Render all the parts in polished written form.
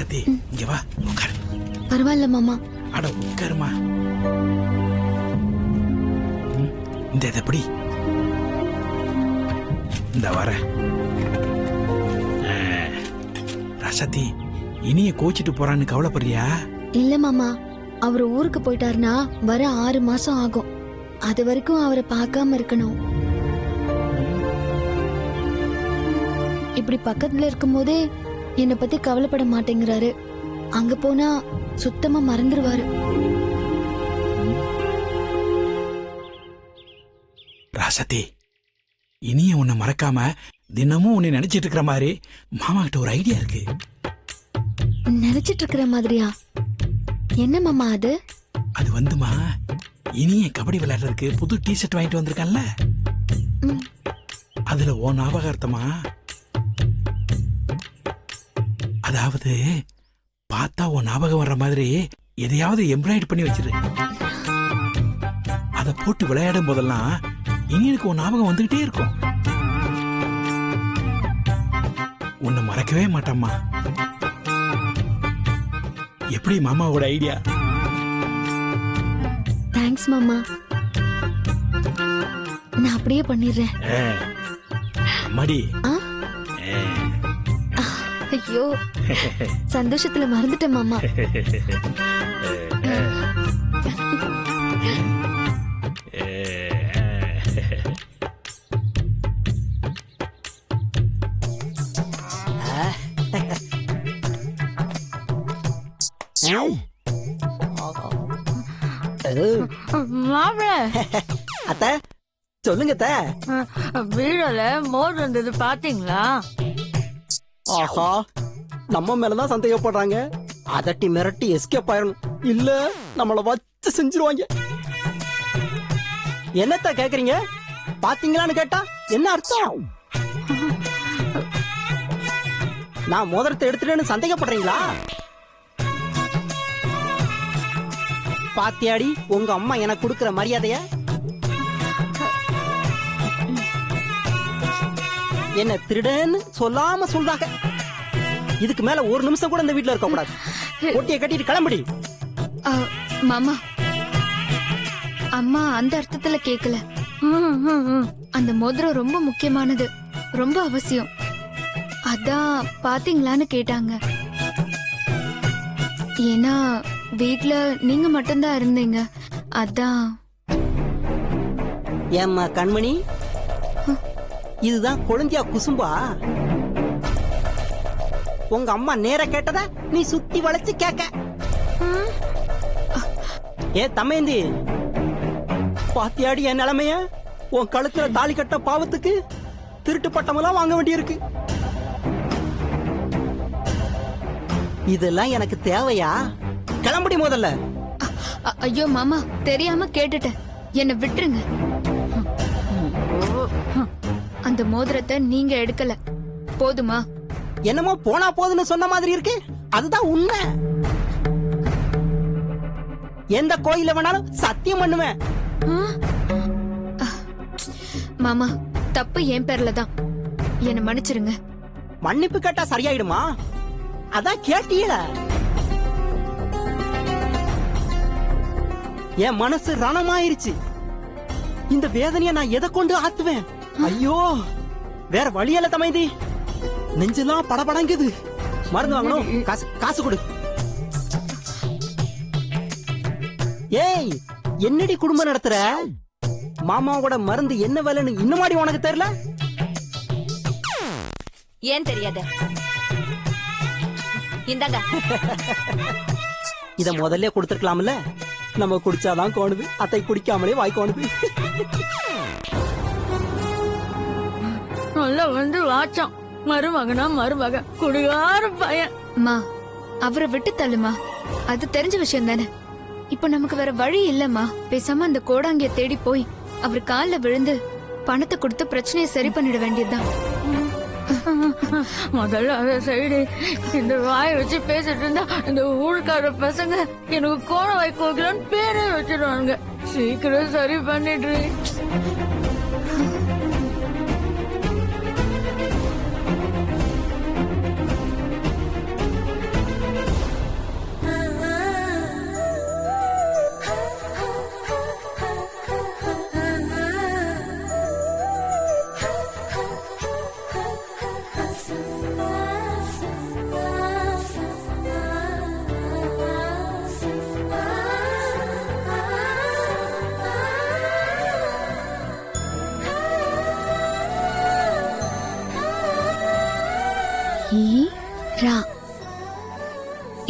ராசதி இங்க வா உட்காரு. பரவாயில்ல மாமா. அட உட்காருமா. இந்த எப்படி இந்த வர ராசதி இனிய கோச்சிட்டு போறான்னு கவலைப்படுறியா? இல்ல மாமா, அவர் ஊருக்கு போயிட்டாருன்னா வர 6 மாசம் ஆகும். அது வரைக்கும் அவரை பார்க்காம இருக்கணும். இப்படி பக்கத்துல இருக்கும் போதே என்னை பத்தி கவலைப்பட மாட்டேங்கிறாரு. அங்க போனா சுத்தமா மறந்துடுவாரு. ராசதி இனிய உன்னை மறக்காம தினமும் உன்னை நினைச்சிட்டு இருக்கிற மாதிரி மாமா கிட்ட ஒரு ஐடியா இருக்கு. நினைச்சிட்டு இருக்கிற மாதிரியா? என்ன மாமா அது? அது வந்துமா, இனிய கபடி விளையாடுறதுக்கு புது டிஷர்ட் வாங்கிட்டு வந்திருக்கான்ல, அதுல ஓ ஞாபகார்த்தமா, அதாவது பார்த்தா ஓ ஞாபகம் வர்ற மாதிரி எதையாவது எம்ப்ராய்டரி பண்ணி வச்சிரு. அத போட்டு விளையாடும் போதெல்லாம் இனியனுக்கு உன் ஞாபகம் வந்துகிட்டே இருக்கும். உன்னை மறக்கவே மாட்டம்மா. எப்படி மாமாவோட ஐடியா? தேங்க்ஸ் மாமா, நான் அப்படியே பண்ணிடுறேன். அம்மாடி. ஐயோ, சந்தோஷத்துல மறந்துட்டேன் மாமா. அத்த சொல்லுங்க அத்த. வீடுல மோர் வந்தது பாத்தீங்களா? ஆஹா, நம்ம மேலதான் சந்தேகப்படுறாங்க. அதட்டி மிரட்டி எஸ்கேப் ஆயிரணும், இல்ல நம்மள வச்சு செஞ்சிருவாங்க. என்னத்த கேக்குறீங்க? பாத்தீங்களான்னு கேட்டா என்ன அர்த்தம்? நான் மோதிரத்தை எடுத்துட்டேன்னு சந்தேகப்படுறீங்களா? பாத்தியாடி உங்க அம்மா எனக்கு கொடுக்கிற மரியாதைய? என்ன திருடன்னு சொல்லாம சொல்றாங்க. இதுக்கு மேல ஒரு நிமிஷம் கூட இந்த வீட்டுல இருக்க கூடாது. ஒட்டிய கட்டிட்டு கிளம்புடி. மாமா, அம்மா அந்த அர்த்தத்துல கேக்கல. அந்த மோதிரம் ரொம்ப முக்கியமானது, ரொம்ப அவசியம். அதான் பாத்தீங்களான்னு கேட்டாங்க. ஏன்னா வீட்ல நீங்க மட்டும்தான் இருந்தீங்க, அதான். ஏம்மா கண்மணி, இதுதான் குழந்தையா குசும்பா? உங்க அம்மா நேர கேட்டத நீ சுத்தி வளைச்சு கேட்க. ஏ தமேந்தி, பாத்தியாடி என் நிலைமைய? உன் கழுத்துல தாலி கட்ட பாவத்துக்கு திருட்டு பட்டமெல்லாம் வாங்க வேண்டியிருக்கு. இதெல்லாம் எனக்கு தேவையா? கிளம்புடி முதல்ல. ஐயோ மாமா, தெரியாம கேட்டுட்டேன், என்ன விட்டுருங்க. அந்த மோதிரத்தை நீங்க எடுக்கல, போதுமா? என்னமோ போனா போதுன்னு சொன்ன மாதிரி இருக்கு. அதுதான் உண்மை. எந்த கோயில வேணாலும் சத்தியம் பண்ணுவேன். மாமா, தப்பு என் பேர்ல தான், என்ன மன்னிச்சிருங்க. மன்னிப்பு கேட்டா சரியாயிடுமா? அதான் கேட்டீல. என் மனசு ரணமாயிருச்சு. இந்த வேதனைய நான் எதை கொண்டு ஆத்துவேன்? ஐயோ, வேற வழியல்ல தமைதி. நெஞ்செல்லாம் படபடங்குது. மருந்து வாங்கணும், காசு கொடு. ஏய், என்னடி குடும்பம் நடத்துற? மாமாவோட மருந்து என்ன வேலைன்னு இன்னுமாடி உனக்கு தெரியல? ஏன் தெரியாத? இந்தாங்க. இத முதல்ல கொடுத்துருக்கலாம்ல. நம்ம குடிச்சாதான் கோணுது, அத்தை குடிக்காமலே வாய் கோணுது. நல்லா வந்து வாச்சான். மருமகனா மருமகன், குடிகார பையன். மா, அவரை விட்டு தள்ளுமா, அது தெரிஞ்ச விஷயம் தானே. இப்ப நமக்கு வேற வழி இல்லம்மா. பேசாம அந்த கோடாங்கிய தேடி போய் அவர் கால்ல விழுந்து பணத்தை கொடுத்து பிரச்சனையை சரி பண்ணிட வேண்டியதுதான். முதல்ல அதை சைடு. இந்த வாயை வச்சு பேசிட்டு இருந்தா இந்த ஊருக்கார பசங்க எனக்கு கோணவாய் கோகிலன்னு பேரே வச்சிருவாங்க. சீக்கிரம் சரி பண்ணிட்டு.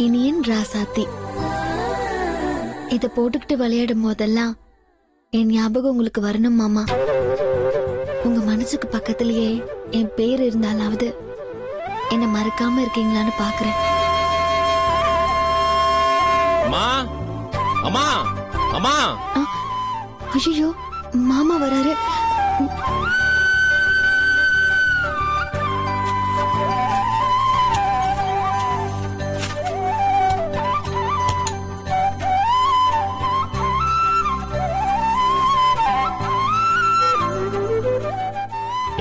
இனியன் ராசாத்தி. இத போட்டுக்கிட்டு விளையாடும் போதெல்லாம் என் ஞாபகம் உங்களுக்கு வரணும் மாமா. உங்க மனசுக்கு பக்கத்திலேயே என் பேர் இருந்தாலாவது என்ன மறக்காம இருக்கீங்களான்னு பாக்குறேன். அம்மா அம்மா அம்மா ஐயோ, மாமா வராரு.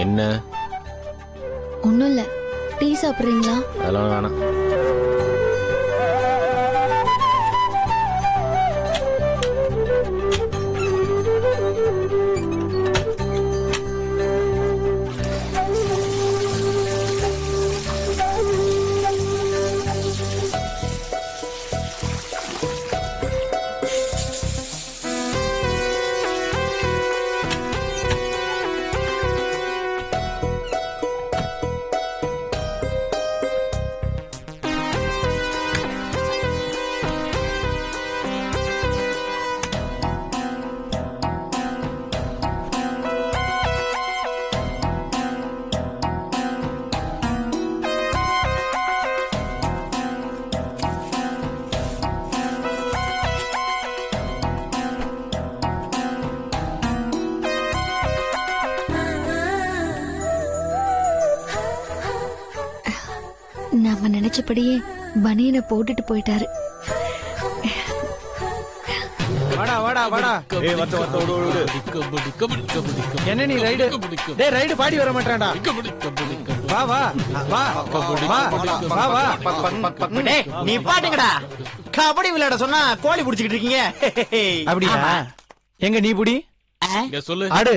என்ன? ஒண்ணும் இல்ல. டீ சாப்பிடுறீங்களா? அதெல்லாம் வேணாம். நாம நினைச்சபடியே பனியனை போட்டுட்டு போயிட்டாரு. வாடா வாடா வாடா. என்ன நீ ரைடு? டேய் ரைடு பாடி வர மாட்டான்டா. வா வா வா வா வா. டேய் நீ பாட்டுங்கடா. கபடி விளையாட சொன்னா கோழி புடிச்சிட்டு இருக்கீங்க. அப்படியா? எங்க நீ புடி சொல்லு. ஆடு.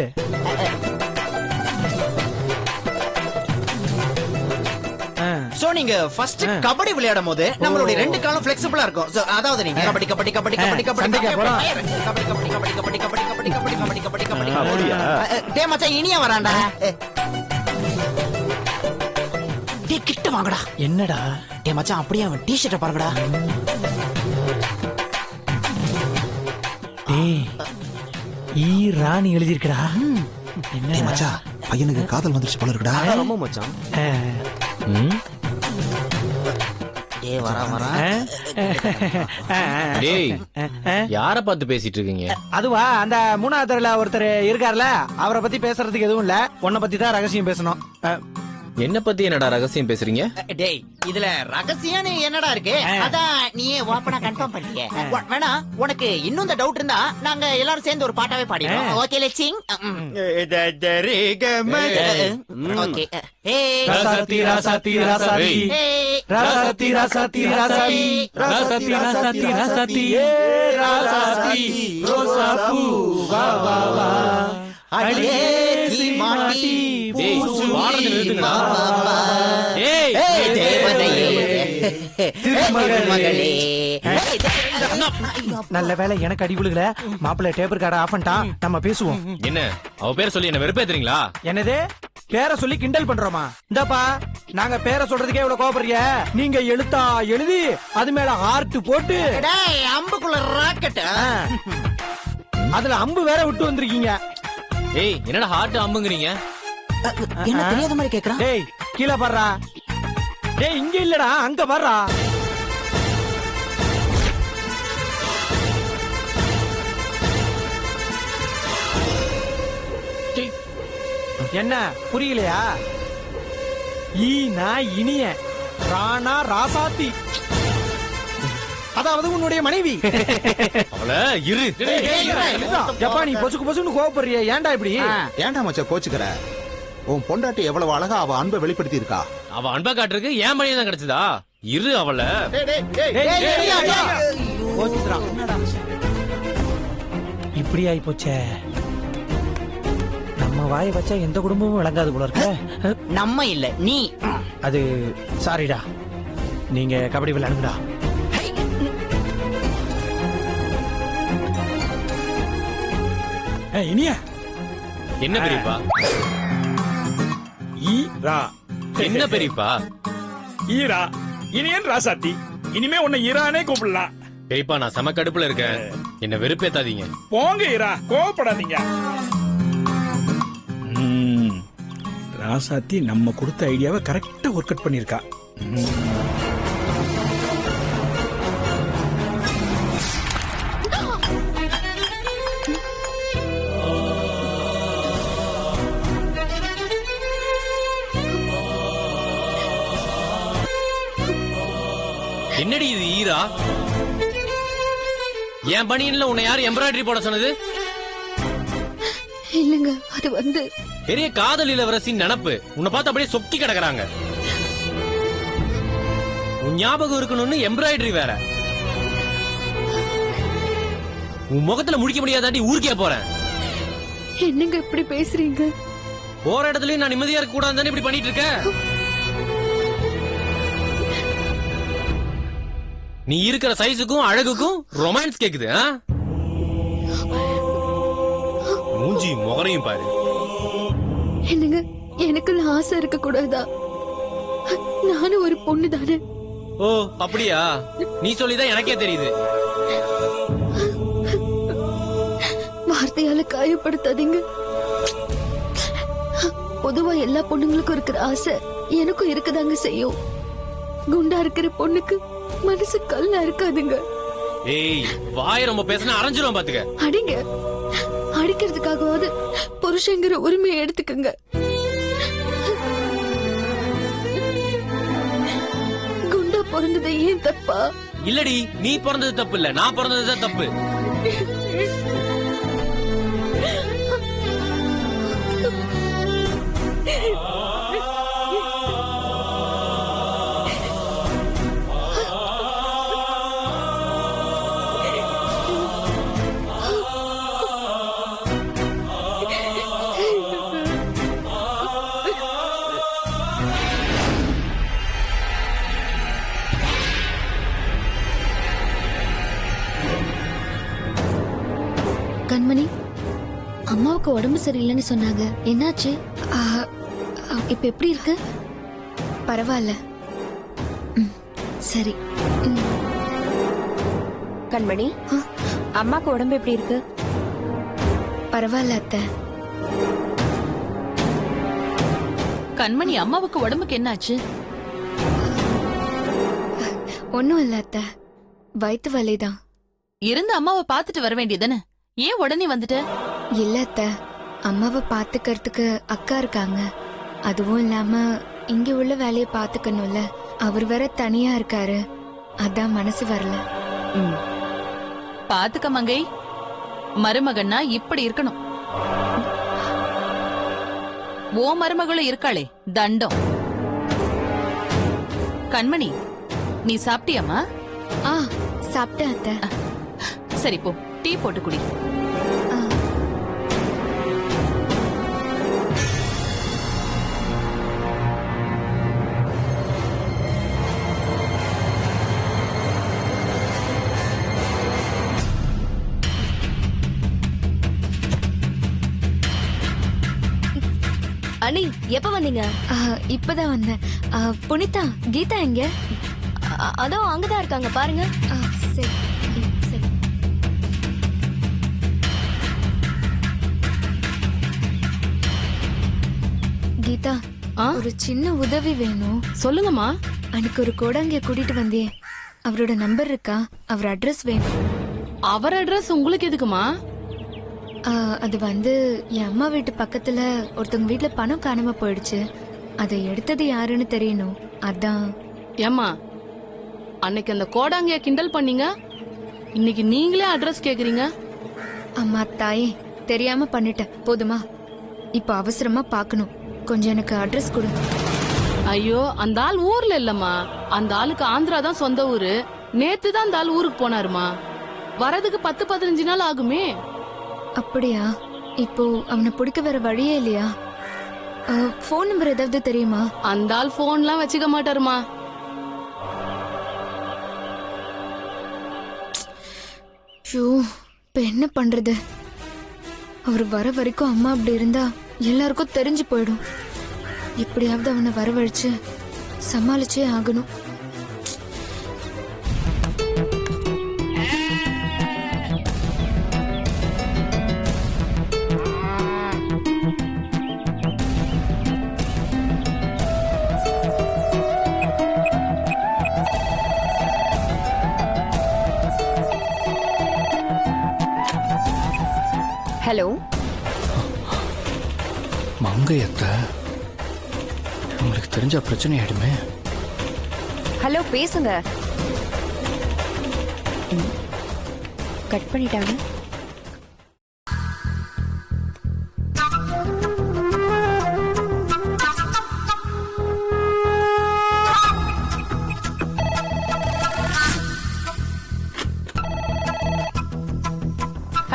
சோ நீங்க ஃபர்ஸ்ட் கபடி விளையாடும் போது நம்மளுடைய ரெண்டு காலும் ஃபிளெக்சிபிளா இருக்கும். So, அதாவது நீங்க கபடி கபடி கபடி கபடி கபடி சண்டைக்கு போறோம். கபடி கபடி கபடி கபடி கபடி கபடி கபடி கபடி கபடி கபடி அப்படியா? டேய் மச்சான் இனியா வரான்டா. டேய் கிட்ட வாங்கடா. என்னடா? டேய் மச்சான் அப்படியே அவன் டி-ஷர்ட்ட பாருங்கடா. டேய் ஈ ராணி எழுதி இருக்கடா. டேய் மச்சான் பையனுக்கு காதல் வந்துருச்சு போல இருக்குடா. ரொம்ப மச்சான். டேய் வரா வரா. டேய் யார பார்த்து பேசிட்டு இருக்கீங்க? அதுவா அந்த மூணாவது தெருல ஒருத்தர் இருக்காருல, அவரை பத்தி பேசுறதுக்கு எதுவும் இல்ல. உன்னை பத்தி தான் ரகசியம் பேசணும். என்ன பத்தி என்னடா ரகசியம் பேசுறீங்க? டேய் இதுல ரகசியம்னு என்னடா இருக்கு? அதான் நீயே ஓபனா கன்ஃபார்ம் பண்ணிட்டியே. வேணா உனக்கு இன்னும் இந்த டவுட் இருந்தா நாங்க எல்லாரும் சேர்ந்து ஒரு பாட்டாவே பாடிடுவோம். Okay let's Singh. ஓகே. ராசாத்தி ராசாத்தி ராசாத்தி ராசாத்தி ராசாத்தி ராசாத்தி ராசாத்தி ராசாத்தி ராசாத்தி ஏ ராசாத்தி ரோசாப்பூ வா வா வா அடியே சீமாட்டி டேய் பாடுறது நிறுத்துங்கடா. ஏய் திருமகளே. நல்ல வேளை எனக்கு அடி விழுகல. மாப்பிள்ளை டேபிள் கார்டை ஆஃப் பண்ணிட்டான். நம்ம பேசுவோம். என்ன அவ பேர் சொல்லி என்ன வெறுப்பேத்துறீங்களா? என்னது பேரை சொல்லி கிண்டல் பண்றோமா? இந்தப்பா நாங்க பேரை சொல்றதுக்கே இவ்வளவு கோபப்படுறிய. நீங்க எழுத்தா எழுதி அது மேல ஹார்ட் போட்டு டேய் அம்புக்குள்ள ராக்கெட். அதுல அம்பு வேற விட்டு வந்திருக்கீங்க. ஏய் என்னடா ஹார்ட் அம்புங்கறீங்க? என்ன தெரியாத மாதிரி கேக்குறான். டேய் கீழே பாடுறா. டேய் இங்க இல்லடா அங்க பாடுறா. என்ன புரியலையா? ஈனா இனிய, ராணா ராசாத்தி, அதாவது உன்னுடைய மனைவி. அவள இரு. எப்பா நீ பொசுக்கு பொசுன்னு கோவப்படுறிய? ஏன்டா இப்படி? ஏன்டா மச்சான் கோச்சுக்கிற? உன் பொண்டாட்டி எவ்வளவு அழகா அவ அன்பை வெளிப்படுத்தி இருக்கா. அவ அன்பா காட்டுறதுக்கு ஏன் மணியை தான் கிடைச்சதா? இரு அவள. இப்படி ஆயி போச்சே. நம்ம வாயை வச்சா எந்த குடும்பமும் விளங்காது போல இருக்க. நம்ம இல்ல நீ. அது சாரிடா. நீங்க கபடி விளையாடுங்கடா. இனியா என்ன பெரியப்பா? ஈ ரா என்ன பெரியப்பா? ஈரா இனியன் ராசாத்தி இனிமே உன்னை ஈரானே கூப்பிடலாம். பெரியப்பா நான் செம கடுப்புல இருக்கேன், என்ன வெறுப்பேத்தாதீங்க. போங்க ஈரா, கோவப்படாதீங்க. ராசாத்தி நம்ம கொடுத்த ஐடியாவை கரெக்டா ஒர்க் அவுட் பண்ணிருக்கா. என்னடி இது ஈரா? என் பணியில உன்னை யாரு எம்ப்ராய்டரி போட சொன்னது? இல்லங்க, அது வந்து பெரிய காதல் இளவரசின் நினப்பு. உன்னை பார்த்து அப்படியே சொக்கி கிடக்குறாங்க. உன் ஞாபகம் இருக்கணும்னு எம்ப்ராய்டரி வேற. உன் முகத்துல முடிக்க முடியாதாண்டி ஊருக்கே போறேன். என்னங்க இப்படி பேசுறீங்க? போற இடத்துலயும் நான் நிம்மதியா இருக்க கூடாதுன்னு இப்படி பண்ணிட்டு இருக்க. நீ இருக்கிற சைஸுக்கும் அழகுக்கும் ரொமான்ஸ் கேக்குது. மூஞ்சி முகரையும் பாரு. என்னங்க, எனக்குள்ள ஆசை இருக்க கூடாதா? நானும் ஒரு பொண்ணு தானே. ஓ அப்படியா? நீ சொல்லிதான் எனக்கே தெரியுது. வார்த்தையால காயப்படுத்தாதீங்க. பொதுவா எல்லா பொண்ணுங்களுக்கும் இருக்கிற ஆசை எனக்கும் இருக்கதாங்க செய்யும். குண்டா இருக்கிற பொண்ணுக்கு மனசு கல்லா இருக்காதுங்க. ஏய், வாய் ரொம்ப பேசினா அரைஞ்சிரும் பாத்துக்க. அடிங்க, அடிக்கிறதுக்காகவாது புருஷங்கிற உரிமையை எடுத்துக்கங்க. குண்டா பிறந்தது ஏன் தப்பா? இல்லடி, நீ பிறந்தது தப்பு இல்ல, நான் பிறந்ததுதான் தப்பு. கண்மணி, அம்மாவுக்கு உடம்பு சரியில்லைன்னு சொன்னாங்க. என்னாச்சு? இப்ப எப்படி இருக்கு? பரவாயில்ல. சரி. கண்மணி, அம்மாக்கு உடம்பு எப்படி இருக்கு? பரவாயில்ல அத்தை. கண்மணி, அம்மாவுக்கு உடம்புக்கு என்னாச்சு? ஒண்ணும் இல்ல அத்தை, வயிற்று வலிதான். இருந்து அம்மாவை பாத்துட்டு வர வேண்டியதானே, ஏன் உடனே வந்துட்ட? இல்ல அத்தை, அம்மாவை பாத்துக்கிறதுக்கு அக்கா இருக்காங்க. அதுவும் இல்லாம இங்க உள்ள வேலையை பாத்துக்கணும்ல. அவர் வேற தனியா இருக்காரு, அதான் மனசு வரல. பாத்துக்க மங்கை, மருமகன்னா இப்படி இருக்கணும். ஓ மருமகளும் இருக்காளே தண்டம். கண்மணி, நீ சாப்பிட்டியாமா? சாப்பிட்டேன் அத்தை. சரி போ, டீ போட்டு குடி. அண்ணி, எப்ப வந்தீங்க? இப்பதான் வந்தேன். புனிதா, கீதா எங்க? அதோ அங்கதான் இருக்காங்க பாருங்க. சரி சரி. கீதா, ஒரு சின்ன உதவி வேணும். சொல்லுங்கம்மா. அன்னைக்கு ஒரு கோடாங்கிய கூட்டிட்டு வந்தியே, அவரோட நம்பர் இருக்கா? அவர் அட்ரஸ் வேணும். அவர் அட்ரஸ் உங்களுக்கு எதுக்குமா? அது வந்து என் அம்மா வீட்டு பக்கத்துல ஒருத்தவங்க வீட்டுல பணம் காணாம போயிடுச்சு. அதை எடுத்தது யாருன்னு தெரியணும், அதான். ஏம்மா, அன்னைக்கு அந்த கோடாங்கிய கிண்டல் பண்ணீங்க, இன்னைக்கு நீங்களே அட்ரஸ் கேக்குறீங்க? அம்மா தாயே, தெரியாம பண்ணிட்டேன், போதுமா? இப்ப அவசரமா பாக்கணும், கொஞ்சம் எனக்கு அட்ரஸ் கொடு. ஐயோ, அந்த ஆள் ஊர்ல இல்லம்மா, அந்த ஆளுக்கு ஆந்திரா தான் சொந்த ஊரு. நேத்து தான் அந்த ஆள் ஊருக்கு போனாருமா. வரதுக்கு 10-15 நாள் ஆகுமே. அப்படியா? இப்போ அவனை பிடிக்க வேற வழியே இல்லையா? போன் நம்பர் ஏதாவது தெரியுமா? அந்த ஆள் போன்லாம் வச்சுக்க மாட்டாருமா. இப்ப என்ன பண்றது? அவர் வர வரைக்கும் அம்மா அப்படி இருந்தா எல்லாருக்கும் தெரிஞ்சு போயிடும். எப்படியாவது அவனை வரவழைச்சு சமாளிச்சே ஆகணும். ஹலோ மங்கையத்த உங்களுக்கு தெரிஞ்ச பிரச்சனை ஆயிடுமே. ஹலோ பேசுங்க. கட் பண்ணிட்டாங்க.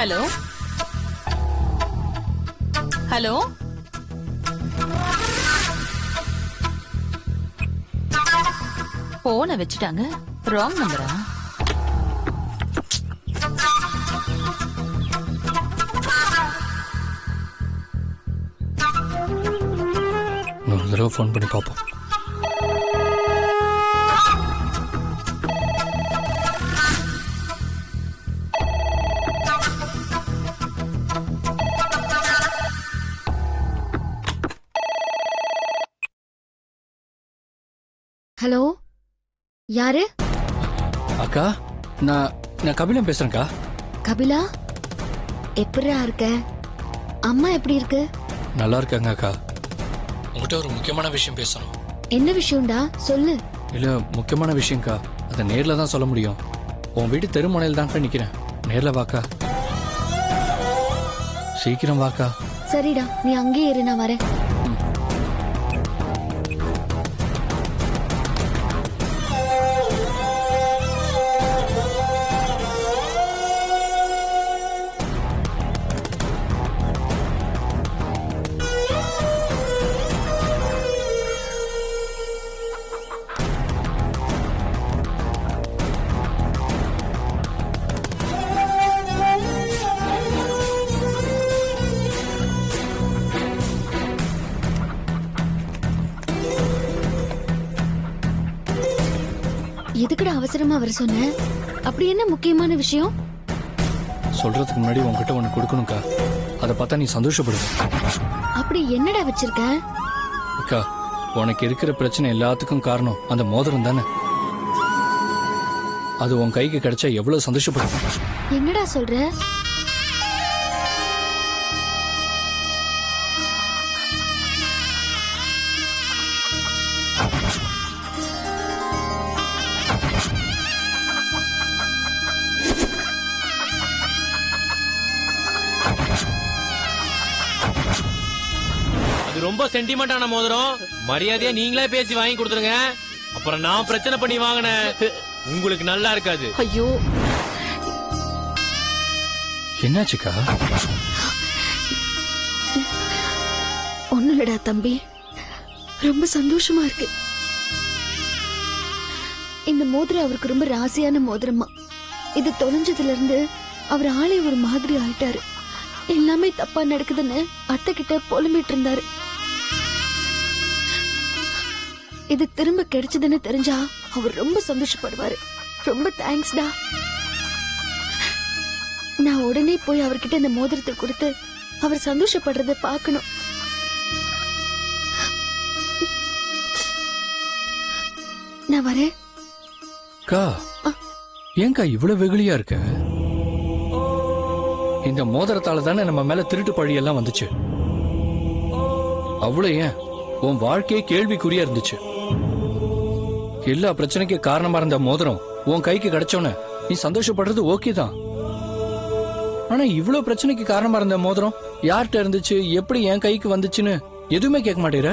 ஹலோ ஹலோ போன வச்சுட்டாங்க. ராங் நம்பரா? ஒரு தடவை ஃபோன் பண்ணி பார்ப்போம். ஹலோ, யாரு? அக்கா, நான் கபிலன் பேசுறேன்க்கா. கபிலா, எப்படிடா இருக்க? அம்மா எப்படி இருக்கு? நல்லா இருக்காங்க அக்கா. உங்ககிட்ட ஒரு முக்கியமான விஷயம் பேசணும். என்ன விஷயம்டா, சொல்லு. இல்ல, முக்கியமான விஷயம்க்கா. அதை நேர்ல தான் சொல்ல முடியும். உன் வீட்டு தெருமுனையில் தான் நிக்கிறேன். நேர்ல வாக்கா, சீக்கிரம் வாக்கா. சரிடா, நீ அங்கேயே இரு, நான் வரேன். எதுக்குடா அவசரமா வர சொன்ன? அப்படி என்ன முக்கியமான விஷயம்? சொல்றதுக்கு முன்னாடி உன்கிட்ட ஒண்ணு கொடுக்கணும்க்கா. அதை பார்த்தா நீ சந்தோஷப்படுவ. அப்படி என்னடா வச்சிருக்க? அக்கா, உனக்கு இருக்கிற பிரச்சனை எல்லாத்துக்கும் காரணம் அந்த மோதிரம் தானே. அது உன் கைக்கு கிடைச்சா எவ்வளவு சந்தோஷப்படுவ. என்னடா சொல்ற? அது ரொம்ப சென்டிமெண்டான மோதிரம். மரியாதையா நீங்களே பேசி வாங்கி கொடுத்துருங்க. அப்புறம் நான் பிரச்சனை பண்ணி வாங்கினேன், உங்களுக்கு நல்லா இருக்காது. ஐயோ, என்னாச்சுக்கா? ஒண்ணும் இல்லடா தம்பி, ரொம்ப சந்தோஷமா இருக்கு. இந்த மோதிரம் அவருக்கு ரொம்ப ராசியான மோதிரமா. இது தொலைஞ்சதுல இருந்து அவர் ஆளே ஒரு மாதிரி ஆயிட்டாரு. எல்லாமே தப்பா நடக்குதுன்னு அத்தை கிட்ட புலம்பிட்டு இருந்தாரு. இது திரும்ப கிடைச்சதுன்னு தெரிஞ்சா அவர் ரொம்ப சந்தோஷப்படுவாரு. ரொம்ப தேங்க்ஸ்டா. நான் உடனே போய் அவர்கிட்ட இந்த மோதிரத்தை கொடுத்து அவர் சந்தோஷப்படுறத பார்க்கணும். நான் வரேன். அக்கா, ஏன்க்கா இவ்வளவு வெகுளியா இருக்க? இந்த மோதிரத்தால தானே நம்ம மேல திருட்டு பழி எல்லாம் வந்துச்சு. அவ்வளவு ஏன் உன் வாழ்க்கையே கேள்விக்குறியா இருந்துச்சு. எல்லா பிரச்சனைக்கு காரணமா இருந்த மோதிரம் உன் கைக்கு கிடைச்சோன்னு நீ சந்தோஷப்படுறது ஓகே தான். ஆனா இவ்வளவு பிரச்சனைக்கு காரணமா இருந்த மோதிரம் யார்கிட்ட இருந்துச்சு, எப்படி என் கைக்கு வந்துச்சுன்னு எதுவுமே கேட்க மாட்டேற.